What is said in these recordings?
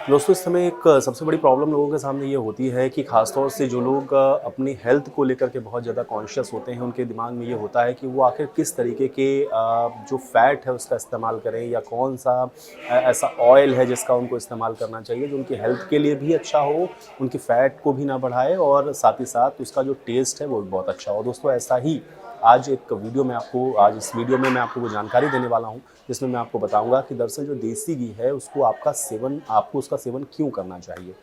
दोस्तों इस समय एक सबसे बड़ी प्रॉब्लम लोगों के सामने ये होती है कि ख़ासतौर से जो लोग अपनी हेल्थ को लेकर के बहुत ज़्यादा कॉन्शियस होते हैं, उनके दिमाग में ये होता है कि वो आखिर किस तरीके के जो फ़ैट है उसका इस्तेमाल करें या कौन-सा ऐसा ऑयल है जिसका उनको इस्तेमाल करना चाहिए जो उनकी हेल्थ के लिए भी अच्छा हो, उनकी फ़ैट को भी ना बढ़ाए और साथ ही साथ उसका जो टेस्ट है वो भी बहुत अच्छा हो। दोस्तों ऐसा ही आज इस वीडियो में मैं आपको वो जानकारी देने वाला हूँ, जिसमें मैं आपको बताऊँगा कि दरअसल जो देसी घी है उसको आपको उसका सेवन क्यों करना चाहिए।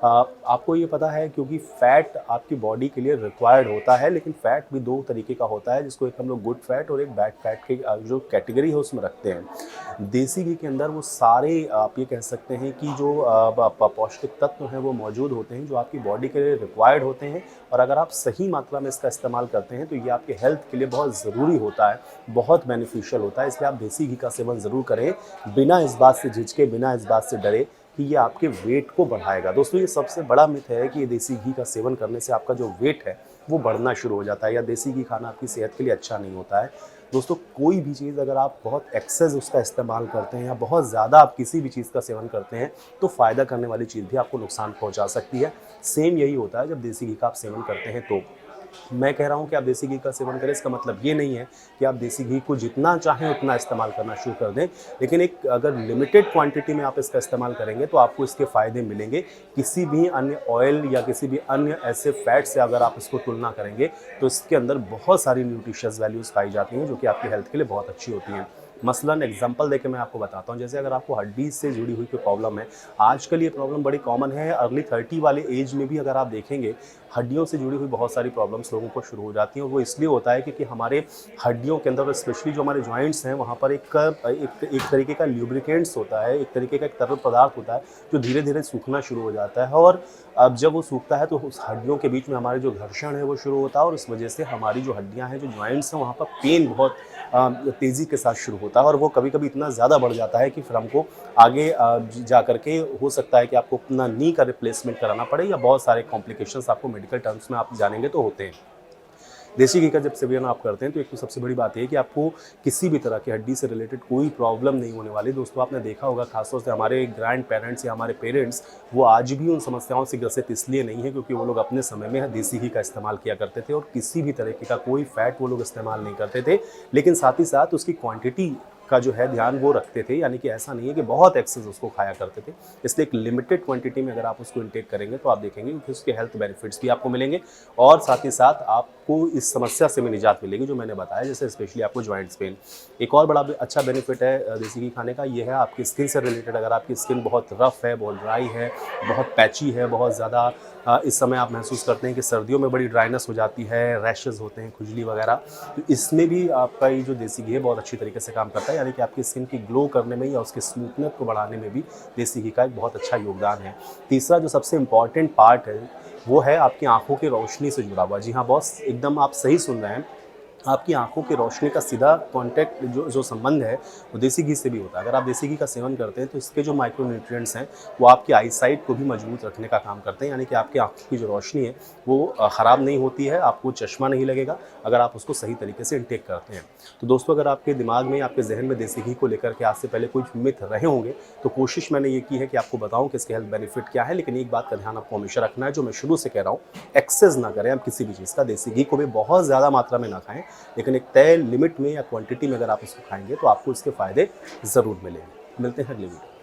आपको ये पता है क्योंकि फ़ैट आपकी बॉडी के लिए रिक्वायर्ड होता है, लेकिन फ़ैट भी 2 तरीके का होता है, जिसको एक हम लोग गुड फ़ैट और एक बैड फ़ैट की जो कैटेगरी है उसमें रखते हैं। देसी घी के अंदर वो सारे आप ये कह सकते हैं कि जो प प पौष्टिक तत्व हैं वो मौजूद होते हैं, जो आपकी बॉडी के लिए रिक्वायर्ड होते हैं और अगर आप सही मात्रा में इसका इस्तेमाल करते हैं, तो ये आपके हेल्थ के लिए बहुत ज़रूरी होता है, बहुत बेनिफिशियल होता है। इसलिए आप देसी घी का सेवन ज़रूर करें, बिना इस बात से झिझके, बिना इस बात से डरे कि ये आपके वेट को बढ़ाएगा। दोस्तों ये सबसे बड़ा मिथ है कि ये देसी घी का सेवन करने से आपका जो वेट है वो बढ़ना शुरू हो जाता है या देसी घी खाना आपकी सेहत के लिए अच्छा नहीं होता है। दोस्तों कोई भी चीज़ अगर आप बहुत एक्सेस उसका इस्तेमाल करते हैं या बहुत ज़्यादा आप किसी भी चीज़ का सेवन करते हैं तो फ़ायदा करने वाली चीज़ भी आपको नुकसान पहुंचा सकती है। सेम यही होता है जब देसी घी का आप सेवन करते हैं तो मैं कह रहा हूँ कि आप देसी घी का सेवन करें, इसका मतलब ये नहीं है कि आप देसी घी को जितना चाहें उतना इस्तेमाल करना शुरू कर दें, लेकिन एक अगर लिमिटेड क्वांटिटी में आप इसका इस्तेमाल करेंगे तो आपको इसके फ़ायदे मिलेंगे। किसी भी अन्य ऑयल या किसी भी अन्य ऐसे फैट से अगर आप इसको तुलना करेंगे तो इसके अंदर बहुत सारी न्यूट्रिशियस वैल्यूज़ पाई जाती हैं जो कि आपकी हेल्थ के लिए बहुत अच्छी होती हैं। मसलन एग्जांपल देके मैं आपको बताता हूँ, जैसे अगर आपको हड्डी से जुड़ी हुई कोई प्रॉब्लम है, आजकल ये प्रॉब्लम बड़ी कॉमन है, अर्ली 30 वाले एज में भी अगर आप देखेंगे हड्डियों से जुड़ी हुई बहुत सारी प्रॉब्लम्स लोगों को शुरू हो जाती हैं और वो इसलिए होता है क्योंकि हमारे हड्डियों के अंदर स्पेशली जो हमारे जॉइंट्स हैं वहाँ पर एक तरीके का ल्यूब्रिकेंट्स होता है, एक तरीके का एक तरल पदार्थ होता है जो धीरे धीरे सूखना शुरू हो जाता है और अब जब वो सूखता है तो उस हड्डियों के बीच में हमारे जो घर्षण है वो शुरू होता है और इस वजह से हमारी जो हड्डियाँ हैं, जो जॉइंट्स हैं, वहाँ पर पेन बहुत तेज़ी के साथ शुरू होता है और वो कभी-कभी इतना ज़्यादा बढ़ जाता है कि फिर हमको आगे जा करके हो सकता है कि आपको अपना नी का रिप्लेसमेंट कराना पड़े या बहुत सारे कॉम्प्लिकेशंस आपको मेडिकल टर्म्स में आप जानेंगे तो होते हैं। देसी घी का जब सेवन आप करते हैं तो एक तो सबसे बड़ी बात ये है कि आपको किसी भी तरह की हड्डी से रिलेटेड कोई प्रॉब्लम नहीं होने वाली। दोस्तों आपने देखा होगा खासतौर से हमारे ग्रैंड पेरेंट्स या हमारे पेरेंट्स वो आज भी उन समस्याओं से ग्रसित इसलिए नहीं है क्योंकि वो लोग अपने समय में देसी घी का इस्तेमाल किया करते थे और किसी भी तरीके का कोई फैट वो लोग इस्तेमाल नहीं करते थे, लेकिन साथ ही साथ उसकी क्वांटिटी का जो है ध्यान वो रखते थे, यानी कि ऐसा नहीं है कि बहुत एक्सेस उसको खाया करते थे। इसलिए एक लिमिटेड क्वांटिटी में अगर आप उसको इनटेक करेंगे तो आप देखेंगे कि उसके हेल्थ बेनिफिट्स भी आपको मिलेंगे और साथ ही साथ आपको इस समस्या से भी निजात मिलेगी जो मैंने बताया, जैसे स्पेशली आपको जॉइंट्स पेन। एक और बड़ा अच्छा बेनिफिट है देसी घी खाने का, ये है आपकी स्किन से रिलेटेड। अगर आपकी स्किन बहुत रफ है, बहुत ड्राई है, बहुत पैची है, बहुत ज़्यादा इस समय आप महसूस करते हैं कि सर्दियों में बड़ी ड्राइनेस हो जाती है, रैशेज़ होते हैं, खुजली वगैरह, तो इसमें भी आपका ये जो देसी घी है बहुत अच्छी तरीके से काम करता है, यानी कि आपकी स्किन की ग्लो करने में या उसके स्मूथनेस को बढ़ाने में भी देसी घी का एक बहुत अच्छा योगदान है। तीसरा जो सबसे इम्पॉर्टेंट पार्ट है वो है आपकी आँखों की रोशनी से जुड़ा हुआ। जी हाँ बॉस, एकदम आप सही सुन रहे हैं। आपकी आँखों की रोशनी का सीधा कॉन्टैक्ट जो संबंध है वो देसी घी से भी होता है। अगर आप देसी घी का सेवन करते हैं तो इसके जो माइक्रो न्यूट्रिएंट्स हैं वो आपकी आई साइट को भी मजबूत रखने का काम करते हैं, यानी कि आपकी आँखों की जो रोशनी है वो ख़राब नहीं होती है, आपको चश्मा नहीं लगेगा अगर आप उसको सही तरीके से इनटेक करते हैं। तो दोस्तों अगर आपके दिमाग में, आपके जहन में देसी घी को लेकर के आज से पहले कुछ मिथ रहे होंगे तो कोशिश मैंने ये की है कि आपको बताऊँ कि इसके हेल्थ बेनिफिट क्या है, लेकिन एक बात का ध्यान आपको हमेशा रखना है जो मैं शुरू से कह रहा हूँ, एक्सेस ना करें आप किसी भी चीज़ का। देसी घी को भी बहुत ज़्यादा मात्रा में ना खाएं, लेकिन एक तय लिमिट में या क्वांटिटी में अगर आप इसको खाएंगे तो आपको इसके फ़ायदे ज़रूर मिलेंगे। मिलते हैं अगले वीडियो।